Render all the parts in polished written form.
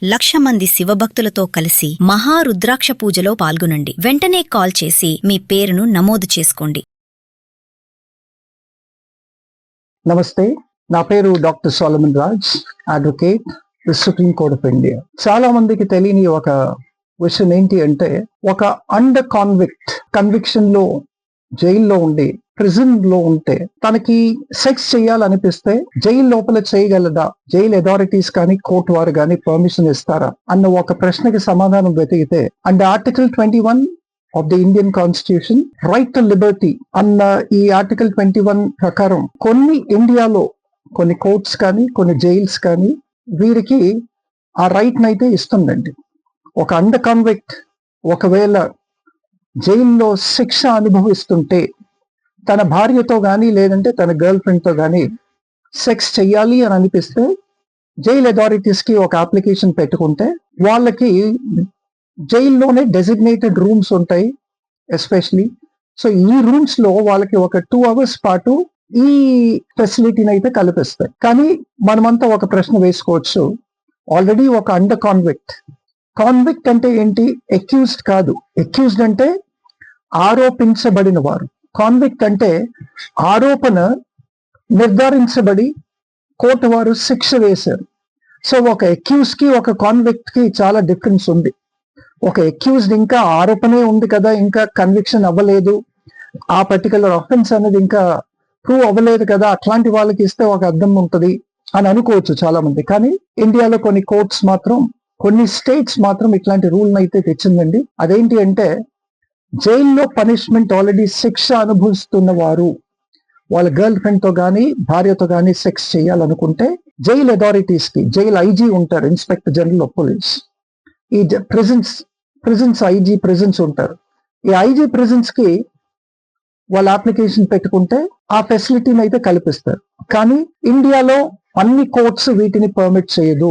1,00,000 మంది శివభక్తులతో కలిసి మహారుద్రాక్ష పూజలో పాల్గొనండి. వెంటనే కాల్ చేసి మీ పేరును నమోదు చేసుకోండి. నమస్తే, నా పేరు doctor Solomon Raj, advocate, supreme court of India. చాలా మందికి తెలియని ఒక విషయం ఏంటి అంటే, ఒక అండర్ కన్విక్షన్ లో జైల్లో ఉండి ప్రిజన్ లో ఉంటే తనకి సెక్స్ చేయాలనిపిస్తే జైలు లోపల చేయగలదా, జైలు అథారిటీస్ కానీ కోర్టు వారు కానీ పర్మిషన్ ఇస్తారా అన్న ఒక ప్రశ్నకి సమాధానం వెతికితే, and article 21 of the Indian constitution right to Liberty అన్న ఈ ఆర్టికల్ 21 ప్రకారం ఇండియాలో కొన్ని కోర్ట్స్ కానీ కొన్ని జైల్స్ కానీ వీరికి ఆ రైట్ నైతే ఇస్తుందండి. ఒక అండర్ కాన్విక్ట్ ఒకవేళ జైల్లో శిక్ష అనుభవిస్తుంటే తన భార్యతో కానీ లేదంటే తన గర్ల్ ఫ్రెండ్తో కానీ సెక్స్ చెయ్యాలి అని అనిపిస్తే జైల్ అథారిటీస్ కి ఒక అప్లికేషన్ పెట్టుకుంటే వాళ్ళకి జైల్లోనే డెసిగ్నేటెడ్ రూమ్స్ ఉంటాయి ఎస్పెషలీ. సో ఈ రూమ్స్ లో వాళ్ళకి ఒక 2 hours పాటు ఈ ఫెసిలిటీని అయితే కల్పిస్తాయి. కానీ మనమంతా ఒక ప్రశ్న వేసుకోవచ్చు, ఆల్రెడీ ఒక అండర్ కాన్విక్ట్ అంటే ఏంటి? అక్యూజ్డ్ కాదు. అక్యూజ్డ్ అంటే ఆరోపించబడిన వారు. కాన్విక్ట్ అంటే ఆరోపణ నిర్ధారించబడి కోర్టు వారు శిక్ష వేశారు. సో ఒక అక్యూజ్ కి ఒక కాన్విక్ట్ కి చాలా డిఫరెన్స్ ఉంది. ఒక అక్యూజ్డ్ ఇంకా ఆరోపణే ఉంది కదా, ఇంకా కన్విక్షన్ అవ్వలేదు, ఆ పర్టికులర్ అఫెన్స్ అనేది ఇంకా ప్రూవ్ అవ్వలేదు కదా, అట్లాంటి వాళ్ళకి ఇస్తే ఒక అర్థం ఉంటుంది అని అనుకోవచ్చు చాలా మంది. కానీ ఇండియాలో కొన్ని కోర్ట్స్ మాత్రం, కొన్ని స్టేట్స్ మాత్రం ఇట్లాంటి రూల్ అయితే తెచ్చిందండి. అదేంటి అంటే, జైల్లో పనిష్మెంట్ ఆల్రెడీ శిక్ష అనుభవిస్తున్న వారు వాళ్ళ గర్ల్ ఫ్రెండ్ తో కానీ భార్యతో కానీ సెక్స్ చేయాలనుకుంటే జైల్ అథారిటీస్ కి, జైల్ ఐజీ ఉంటారు, ఇన్స్పెక్టర్ జనరల్ ఆఫ్ పోలీస్, ఈ ప్రిజన్స్ ఐజీ ప్రిజన్స్ ఉంటారు. ఈ ఐజీ ప్రిజన్స్ కి వాళ్ళ అప్లికేషన్ పెట్టుకుంటే ఆ ఫెసిలిటీని అయితే కల్పిస్తారు. కానీ ఇండియాలో అన్ని కోర్ట్స్ వీటిని పర్మిట్ చేయదు.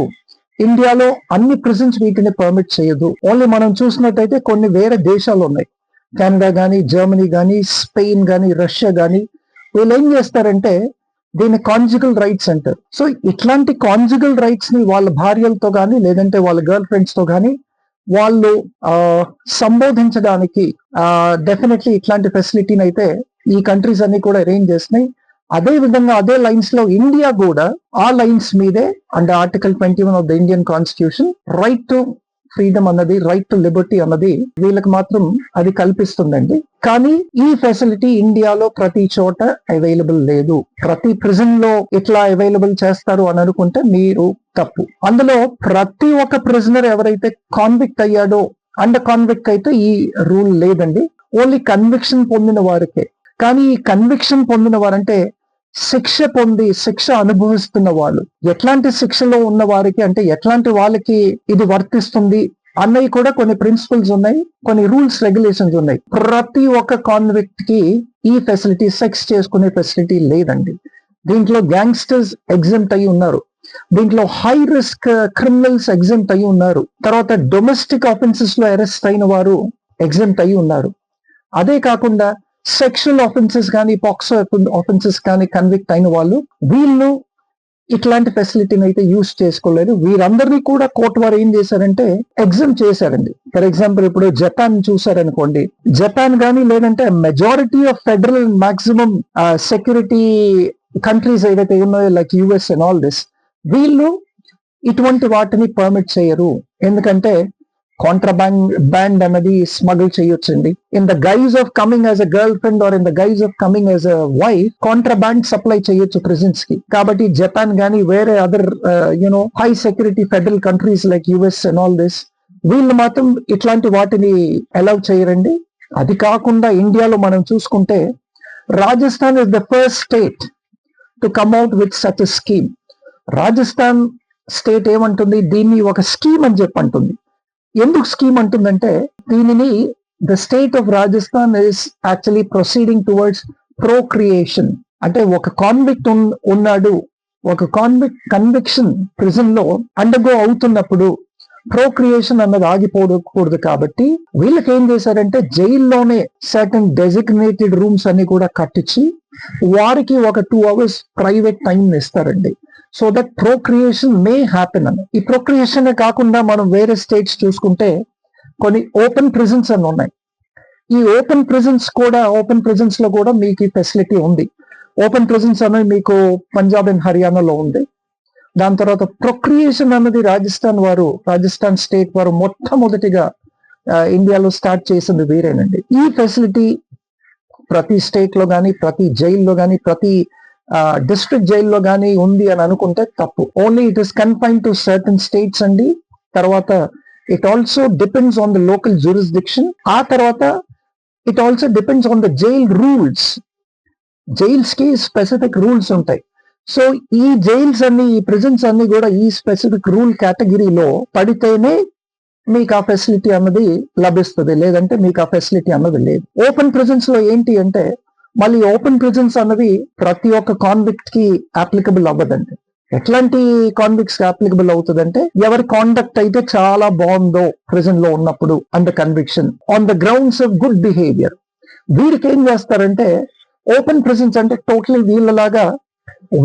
ఇండియాలో అన్ని ప్రిజన్స్ వీటిని పర్మిట్ చేయదు. ఓన్లీ మనం చూసినట్టయితే కొన్ని వేరే దేశాలు ఉన్నాయి, కెనడా కానీ, జర్మనీ కానీ, స్పెయిన్ కానీ, రష్యా కానీ. వీళ్ళు ఏం చేస్తారంటే దీన్ని కాంజుగల్ రైట్స్ అంటారు. సో ఇట్లాంటి కాంజుగల్ రైట్స్ ని వాళ్ళ భార్యలతో కానీ లేదంటే వాళ్ళ గర్ల్ ఫ్రెండ్స్ తో కానీ వాళ్ళు సంబోధించడానికి డెఫినెట్లీ ఇట్లాంటి ఫెసిలిటీని అయితే ఈ కంట్రీస్ అన్ని కూడా అరేంజ్ చేసినాయి. అదే విధంగా అదే లైన్స్ లో ఇండియా కూడా ఆ లైన్స్ మీదే and article 21 of the Indian constitution right to freedom అన్నది, రైట్ టు లిబర్టీ అన్నది వీళ్ళకి మాత్రం అది కల్పిస్తుందండి. కానీ ఈ ఫెసిలిటీ ఇండియాలో ప్రతి చోట అవైలబుల్ లేదు. ప్రతి ప్రిజన్ లో ఇట్లా అవైలబుల్ చేస్తారు అని అనుకుంటే మీరు తప్పు. అందులో ప్రతి ఒక్క ప్రిజనర్ ఎవరైతే కాన్విక్ట్ అయ్యాడో, అండర్ కాన్విక్ట్ అయితే ఈ రూల్ లేదండి. ఓన్లీ కన్విక్షన్ పొందిన వారికే. కానీ ఈ కన్విక్షన్ పొందిన వారంటే శిక్ష అనుభవిస్తున్న వాళ్ళు, ఎట్లాంటి శిక్షలో ఉన్న వారికి అంటే ఎట్లాంటి వాళ్ళకి ఇది వర్తిస్తుంది అన్నవి కూడా కొన్ని ప్రిన్సిపల్స్ ఉన్నాయి, కొన్ని రూల్స్ రెగ్యులేషన్స్ ఉన్నాయి. ప్రతి ఒక్క కాన్విక్ట్ కి ఈ ఫెసిలిటీ, సెక్స్ చేసుకునే ఫెసిలిటీ లేదండి. దీంట్లో గ్యాంగ్స్టర్స్ ఎగ్జెంప్ట్ అయి ఉన్నారు, దీంట్లో హై రిస్క్ క్రిమినల్స్ ఎగ్జెంప్ట్ అయి ఉన్నారు, తర్వాత డొమెస్టిక్ ఆఫెన్సెస్ లో అరెస్ట్ అయిన వారు ఎగ్జెంప్ట్ అయి ఉన్నారు. అదే కాకుండా సెక్షువల్ ఆఫెన్సెస్ కానీ, పాక్సో ఆఫెన్సెస్ కానీ కన్విక్ట్ అయిన వాళ్ళు, వీళ్ళు ఇట్లాంటి ఫెసిలిటీని అయితే యూజ్ చేసుకోలేదు. వీరందరినీ కూడా కోర్టు వారు ఏం చేశారంటే ఎగ్జామ్ట్ చేశారండి. ఫర్ ఎగ్జాంపుల్ ఇప్పుడు జపాన్ చూసారనుకోండి, జపాన్ కానీ లేదంటే majority of federal maximum security countries ఏవైతే ఉన్నాయో like US and all this, వీళ్ళు ఇటువంటి వాటిని పర్మిట్ చేయరు. ఎందుకంటే కాంట్రాబ్యాండ్ అన్నది స్మగుల్ చేయొచ్చండి. In the guys of coming as a girl friend or in the guys of coming as a wife contraband supply చేయొచ్చు ప్రిజన్స్ కి. కాబట్టి జపాన్ గానీ వేరే other high security federal countries like US and all this, వీళ్ళు మాత్రం ఇట్లాంటి వాటిని allow చేయరండి. అది కాకుండా ఇండియాలో మనం చూసుకుంటే Rajasthan is the first state to come out with such a scheme. Rajasthan state ఏమంటుంది, దీన్ని ఒక స్కీమ్ అని చెప్పి అంటుంది. ఎందుకు స్కీమ్ అంటుందంటే, దీనిని the state of Rajasthan is actually proceeding towards procreation. అంటే ఒక కాన్విక్ట్ ఉన్నాడు, ఒక కన్విక్షన్ ప్రిజన్ లో అండర్గో అవుతున్నప్పుడు ప్రోక్రియేషన్ అన్నది ఆగిపోకూడదు. కాబట్టి వీళ్ళకి ఏం చేశారంటే జైల్లోనే సర్టన్ డెసిగ్నేటెడ్ రూమ్స్ అన్ని కూడా కట్టించి వారికి ఒక 2 hours ప్రైవేట్ టైం ఇస్తారండి. So that procreation may happen అని. ఈ ప్రొక్రియేషన్ కాకుండా మనం వేరే స్టేట్స్ చూసుకుంటే కొన్ని ఓపెన్ ప్రిజన్స్ అని ఉన్నాయి. ఈ ఓపెన్ ప్రిజన్స్ లో కూడా మీకు ఈ ఫెసిలిటీ ఉంది. ఓపెన్ ప్రిజన్స్ అనేది మీకు పంజాబ్ అండ్ హర్యానాలో ఉంది. దాని తర్వాత ప్రొక్రియేషన్ అన్నది రాజస్థాన్ స్టేట్ వారు మొట్టమొదటిగా ఇండియాలో స్టార్ట్ చేసింది వీరేనండి. ఈ ఫెసిలిటీ ప్రతి స్టేట్ లో కానీ, ప్రతి జైల్లో కానీ, ప్రతి డిస్ట్రిక్ట్ జైల్లో కానీ ఉంది అని అనుకుంటే తప్పు. Only it is confined to certain states అండి. తర్వాత it also depends on the local jurisdiction. ఆ తర్వాత it also depends on the jail rules. Jails కి స్పెసిఫిక్ రూల్స్ ఉంటాయి. సో ఈ జైల్స్ అన్ని, ఈ ప్రిజన్స్ అన్ని కూడా ఈ స్పెసిఫిక్ రూల్ కేటగిరీలో పడితేనే మీకు ఆ ఫెసిలిటీ అన్నది లభిస్తుంది, లేదంటే మీకు ఆ ఫెసిలిటీ అన్నది లేదు. ఓపెన్ ప్రిజన్స్ లో ఏంటి అంటే మళ్ళీ ఓపెన్ ప్రిజన్స్ అన్నది ప్రతి ఒక్క కాన్విక్ట్ కి అప్లికబుల్ అవ్వదండి. ఎట్లాంటి కాన్విక్ట్స్ కి అప్లికబుల్ అవుతుందంటే ఎవరి కాండక్ట్ అయితే చాలా బాగుందో ప్రిజన్ లో ఉన్నప్పుడు and conviction on the grounds of good behaviour. వీరికి ఏం చేస్తారంటే ఓపెన్ ప్రిజన్స్ అంటే టోటలీ వీళ్ళలాగా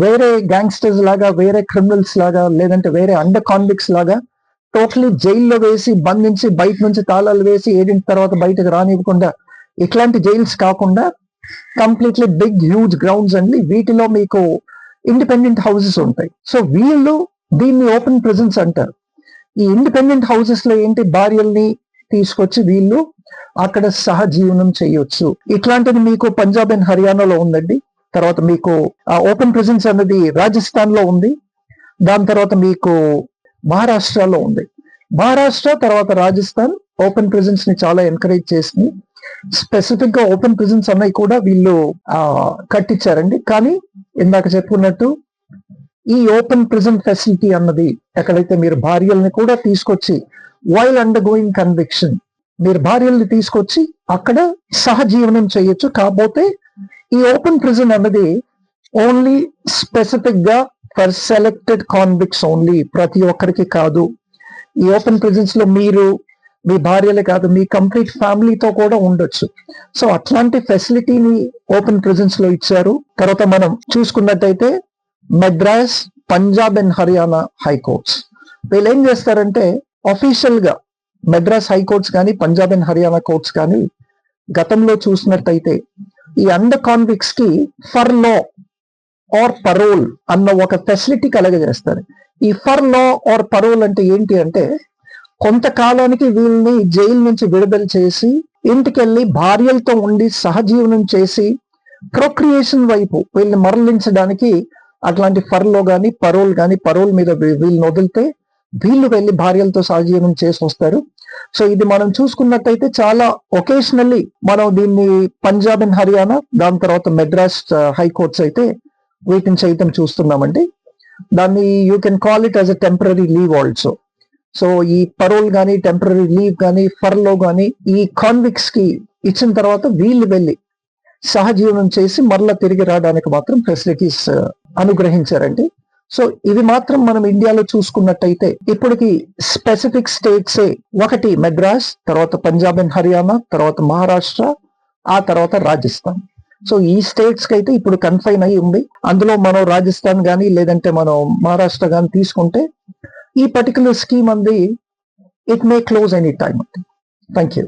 వేరే గ్యాంగ్స్టర్స్ లాగా, వేరే క్రిమినల్స్ లాగా, లేదంటే వేరే అండర్ కాన్విక్ట్స్ లాగా టోటలీ జైల్లో వేసి బంధించి బయట నుంచి తాళాలు వేసి 7 తర్వాత బయటకు రానివ్వకుండా ఇట్లాంటి జైల్స్ కాకుండా కంప్లీట్లీ బిగ్ హ్యూజ్ గ్రౌండ్స్ అండి. వీటిలో మీకు ఇండిపెండెంట్ హౌసెస్ ఉంటాయి. సో వీళ్ళు దీన్ని ఓపెన్ ప్రిజన్స్ అంటారు. ఈ ఇండిపెండెంట్ హౌసెస్ లో ఏంటి, భార్యల్ని తీసుకొచ్చి వీళ్ళు అక్కడ సహజీవనం చేయొచ్చు. ఇట్లాంటిది మీకు పంజాబ్ అండ్ హర్యానాలో ఉందండి. తర్వాత మీకు ఓపెన్ ప్రిజన్స్ అన్నది రాజస్థాన్ లో ఉంది. దాని తర్వాత మీకు మహారాష్ట్రలో ఉంది. మహారాష్ట్ర తర్వాత రాజస్థాన్ ఓపెన్ ప్రిజన్స్ ని చాలా ఎంకరేజ్ చేసింది. స్పెసిఫిక్ గా ఓపెన్ ప్రిజన్స్ అన్నవి కూడా వీళ్ళు కట్టించారండి. కానీ ఇందాక చెప్పుకున్నట్టు ఈ ఓపెన్ ప్రిజన్ ఫెసిలిటీ అన్నది ఎక్కడైతే మీరు భార్యల్ని కూడా తీసుకొచ్చి వైల్ అండర్ గోయింగ్ కన్విక్షన్ మీరు భార్యల్ని తీసుకొచ్చి అక్కడ సహజీవనం చేయొచ్చు. కాకపోతే ఈ ఓపెన్ ప్రిజన్ అన్నది ఓన్లీ స్పెసిఫిక్ గా ఫర్ సెలెక్టెడ్ కాన్విక్ట్స్ ఓన్లీ, ప్రతి ఒక్కరికి కాదు. ఈ ఓపెన్ ప్రిజన్స్ లో మీరు మీ భార్యలే కాదు, మీ కంప్లీట్ ఫ్యామిలీతో కూడా ఉండొచ్చు. సో అట్లాంటి ఫెసిలిటీని ఓపెన్ ప్రిజన్స్ లో ఇచ్చారు. తర్వాత మనం చూసుకున్నట్టయితే మద్రాస్, పంజాబ్ అండ్ హర్యానా హైకోర్ట్స్ వీళ్ళు ఏం చేస్తారంటే అఫీషియల్ గా మద్రాస్ హైకోర్ట్స్ కానీ, పంజాబ్ అండ్ హర్యానా కోర్ట్స్ కానీ గతంలో చూసినట్టయితే ఈ అండర్ కాన్విక్ట్స్ కి ఫర్ లా ఆర్ పరోల్ అన్న ఒక ఫెసిలిటీ కలగజేస్తారు. ఈ ఫర్ లా ఆర్ పరోల్ అంటే ఏంటి అంటే కొంతకాలానికి వీళ్ళని జైలు నుంచి విడుదల చేసి ఇంటికెళ్ళి భార్యలతో ఉండి సహజీవనం చేసి ప్రొక్రియేషన్ వైపు వీళ్ళని మరలించడానికి అట్లాంటి ఫర్లో కానీ పరోల్ కానీ, పరోల్ మీద వీళ్ళని వదిలితే వీళ్ళు వెళ్ళి భార్యలతో సహజీవనం చేసి వస్తారు. సో ఇది మనం చూసుకున్నట్టయితే చాలా ఒకేషనల్లీ మనం దీన్ని పంజాబ్ అండ్ హర్యానా, దాని తర్వాత మద్రాస్ హైకోర్ట్స్ అయితే వీటిని చేయటం చూస్తున్నామండి. దాన్ని you can call it as a temporary leave also. So ఈ పరోల్ కానీ, టెంపరరీ లీవ్ కానీ, ఫర్లో కానీ ఈ కాన్విక్ట్స్ కి ఇచ్చిన తర్వాత వీళ్ళు వెళ్ళి సహజీవనం చేసి మరలా తిరిగి రావడానికి మాత్రం ఫెసిలిటీస్ అనుగ్రహించారండి. సో ఇవి మాత్రం మనం ఇండియాలో చూసుకున్నట్టయితే ఇప్పటికి స్పెసిఫిక్ స్టేట్సే ఒకటి మద్రాస్, తర్వాత పంజాబ్ అండ్ హర్యానా, తర్వాత మహారాష్ట్ర, ఆ తర్వాత రాజస్థాన్. సో ఈ స్టేట్స్ కి అయితే ఇప్పుడు కన్ఫైన్ అయి ఉంది. అందులో మనం రాజస్థాన్ కానీ లేదంటే మనం మహారాష్ట్ర కానీ తీసుకుంటే ఈ పర్టికులర్ స్కీమ్ అంది it may close any time. Thank you.